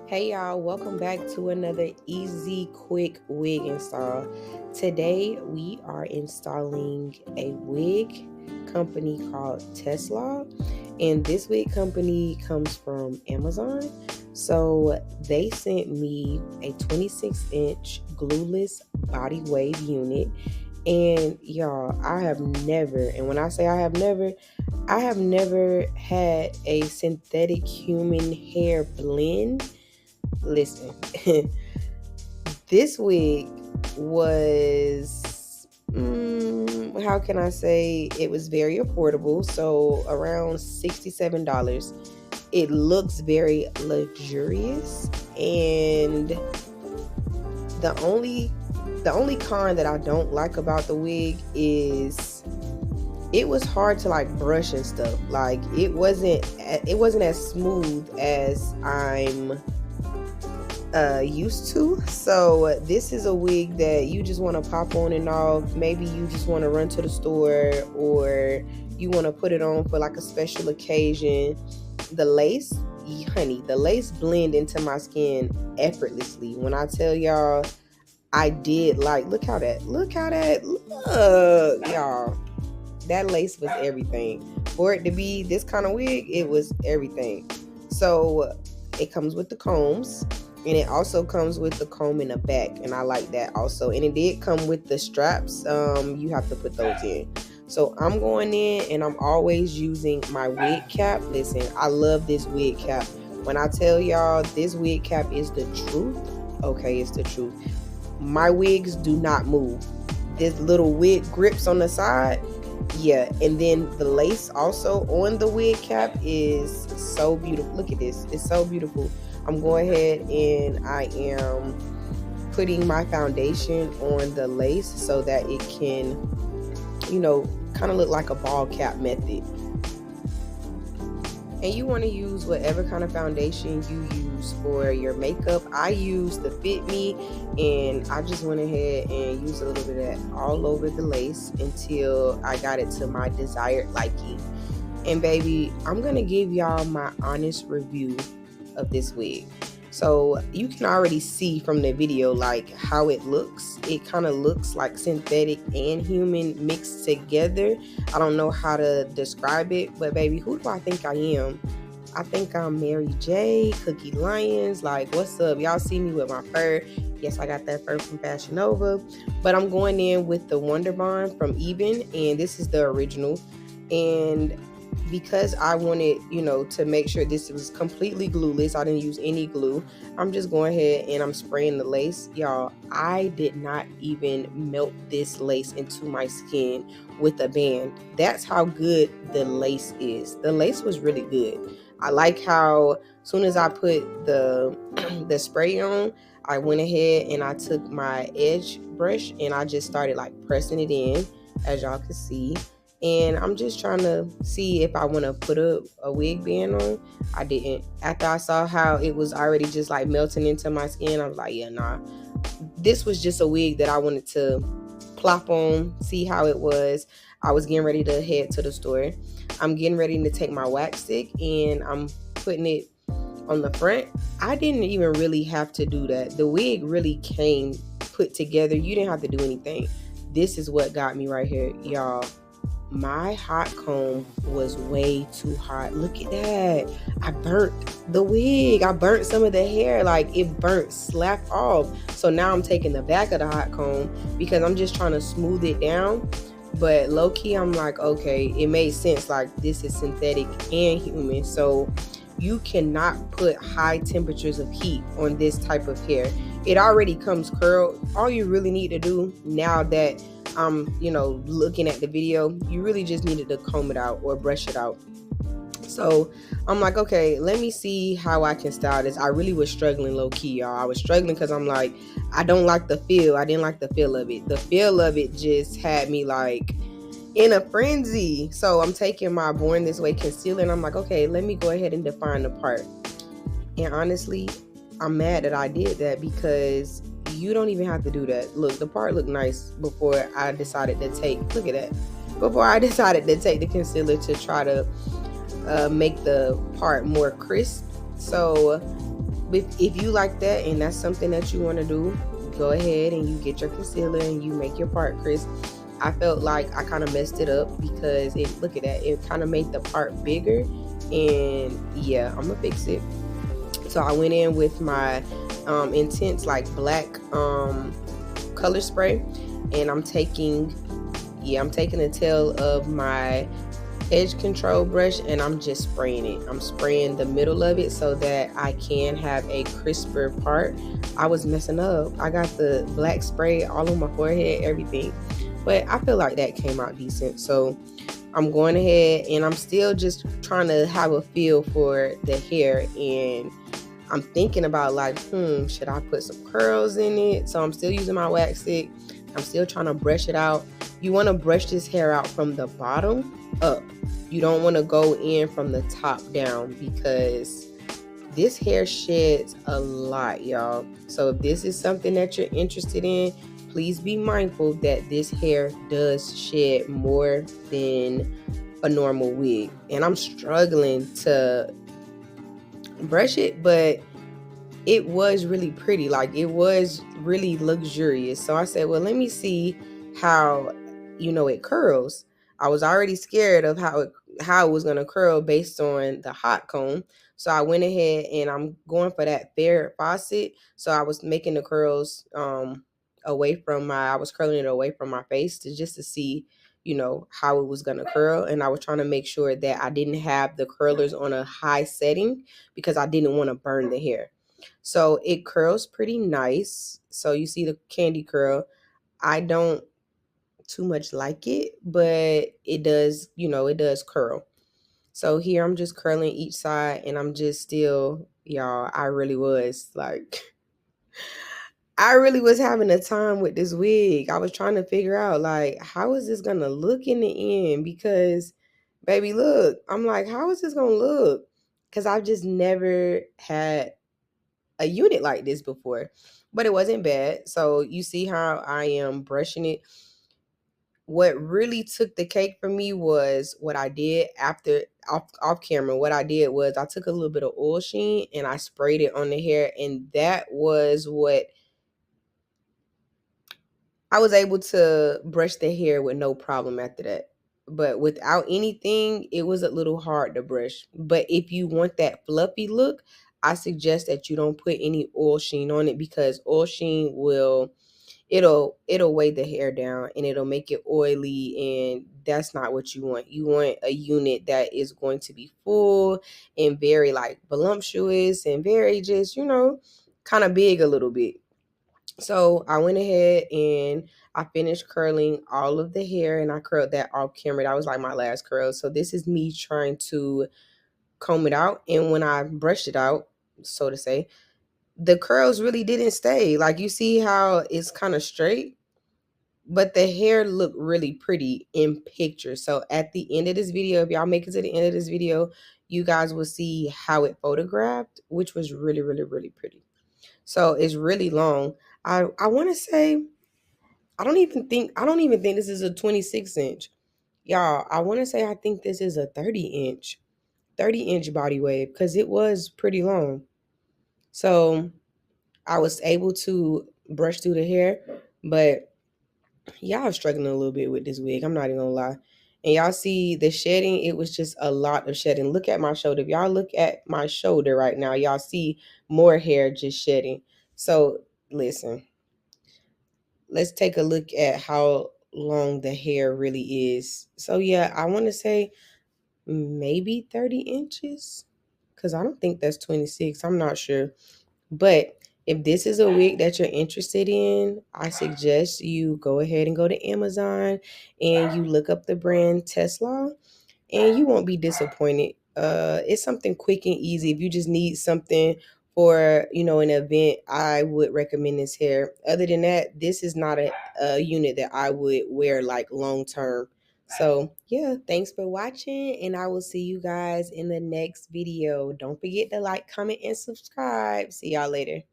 Hey y'all, welcome back to another easy, quick wig install. Today we are installing a wig company called TESLAL, and this wig company comes from Amazon. So they sent me a 26-inch glueless body wave unit, and y'all, I have never, and when I say I have never had a synthetic human hair blend. Listen, this wig was, how can I say, it was very affordable. So around $67. It looks very luxurious, and the only con that I don't like about the wig is it was hard to like brush and stuff. Like it wasn't as smooth as I'm used to. So this is a wig that you just want to pop on and off. Maybe you just want to run to the store, or you want to put it on for like a special occasion. The lace, honey, the lace blend into my skin effortlessly. When I tell y'all, I did like, look, y'all, that lace was everything. For it to be this kind of wig, it was everything. So it comes with the combs, and it also comes with the comb in the back, and I like that also. And it did come with the straps. You have to put those in. So I'm going in, and I'm always using my wig cap. Listen, I love this wig cap. When I tell y'all, this wig cap is the truth, okay, it's the truth. My wigs do not move. This little wig grips on the side, yeah, and then the lace also on the wig cap is so beautiful. Look at this, it's so beautiful. I'm going ahead and I am putting my foundation on the lace so that it can, kind of look like a ball cap method. And you want to use whatever kind of foundation you use for your makeup. I use the Fit Me, and I just went ahead and used a little bit of that all over the lace until I got it to my desired liking. And baby, I'm going to give y'all my honest review of this wig. So you can already see from the video like how it looks. It kind of looks like synthetic and human mixed together. I don't know how to describe it, but baby, who do I think I am? I think I'm Mary J, Cookie Lyons. Like, what's up? Y'all see me with my fur. Yes, I got that fur from Fashion Nova, but I'm going in with the Wonder Bond from Even, and this is the original. And because I wanted, to make sure this was completely glueless, I didn't use any glue. I'm just going ahead and I'm spraying the lace. Y'all, I did not even melt this lace into my skin with a band. That's how good the lace is. The lace was really good. I like how as soon as I put the the spray on, I went ahead and I took my edge brush and I just started like pressing it in, as y'all can see. And I'm just trying to see if I want to put a wig band on. I didn't. After I saw how it was already just like melting into my skin, I was like, yeah, nah. This was just a wig that I wanted to plop on, see how it was. I was getting ready to head to the store. I'm getting ready to take my wax stick and I'm putting it on the front. I didn't even really have to do that. The wig really came put together. You didn't have to do anything. This is what got me right here, y'all. My hot comb was way too hot. Look at that. I burnt the wig. I burnt some of the hair. Like it burnt, slapped off. So now I'm taking the back of the hot comb because I'm just trying to smooth it down. But low key, I'm like, okay, it made sense. Like this is synthetic and human. So you cannot put high temperatures of heat on this type of hair. It already comes curled. All you really need to do now that I'm, looking at the video, you really just needed to comb it out or brush it out. So I'm like, okay, let me see how I can style this. I really was struggling low key, y'all. I was struggling because I'm like, I don't like the feel. I didn't like the feel of it. The feel of it just had me like in a frenzy. So I'm taking my Born This Way concealer and I'm like, okay, let me go ahead and define the part. And honestly, I'm mad that I did that because you don't even have to do that. Look, the part looked nice before I decided to take, look at that. Before I decided to take the concealer to try to make the part more crisp. So if you like that and that's something that you want to do, go ahead and you get your concealer and you make your part crisp. I felt like I kind of messed it up because look at that, it kind of made the part bigger, and yeah, I'm gonna fix it. So I went in with my intense like black color spray, and I'm taking the tail of my edge control brush and I'm just spraying it. I'm spraying the middle of it so that I can have a crisper part. I was messing up. I got the black spray all on my forehead, everything. But I feel like that came out decent. So I'm going ahead and I'm still just trying to have a feel for the hair, and I'm thinking about like, should I put some curls in it? So I'm still using my wax stick. I'm still trying to brush it out. You want to brush this hair out from the bottom up. You don't want to go in from the top down because this hair sheds a lot, y'all. So if this is something that you're interested in, please be mindful that this hair does shed more than a normal wig. And I'm struggling to brush it, but it was really pretty. Like, it was really luxurious. So I said, well, let me see how, it curls. I was already scared of how it was going to curl based on the hot comb. So I went ahead and I'm going for that fair faucet. So I was making the curls I was curling it away from my face to see, how it was going to curl. And I was trying to make sure that I didn't have the curlers on a high setting because I didn't want to burn the hair. So it curls pretty nice. So you see the candy curl. I don't too much like it, but it does curl. So here I'm just curling each side and I'm just still, y'all, I really was having a time with this wig. I was trying to figure out like, how is this going to look in the end? Because baby, look, I'm like, how is this going to look? Because I've just never had a unit like this before, but it wasn't bad. So you see how I am brushing it. What really took the cake for me was what I did after off camera. What I did was I took a little bit of oil sheen and I sprayed it on the hair, and that was what I was able to brush the hair with no problem after that. But without anything, it was a little hard to brush. But if you want that fluffy look, I suggest that you don't put any oil sheen on it because oil sheen it'll weigh the hair down and it'll make it oily, and that's not what you want. You want a unit that is going to be full and very like voluptuous and very just, kind of big a little bit. So I went ahead and I finished curling all of the hair and I curled that off camera. That was like my last curl. So this is me trying to comb it out. And when I brushed it out, so to say, the curls really didn't stay. Like, you see how it's kind of straight, but the hair looked really pretty in picture. So at the end of this video, if y'all make it to the end of this video, you guys will see how it photographed, which was really, really, really pretty. So it's really long. I want to say I don't even think this is a 26-inch. Y'all, I want to say I think this is a 30-inch body wave because it was pretty long. So I was able to brush through the hair, but y'all struggling a little bit with this wig. I'm not even gonna lie. And y'all see the shedding, it was just a lot of shedding. Look at my shoulder. If y'all look at my shoulder right now, y'all see more hair just shedding. So listen, let's take a look at how long the hair really is. So yeah, I want to say maybe 30 inches because I don't think that's 26. I'm not sure. But if this is a wig that you're interested in, I suggest you go ahead and go to Amazon and you look up the brand TESLAL, and you won't be disappointed. It's something quick and easy. If you just need something for, an event, I would recommend this hair. Other than that, this is not a unit that I would wear like long term. So yeah, thanks for watching, and I will see you guys in the next video. Don't forget to like, comment, and subscribe. See y'all later.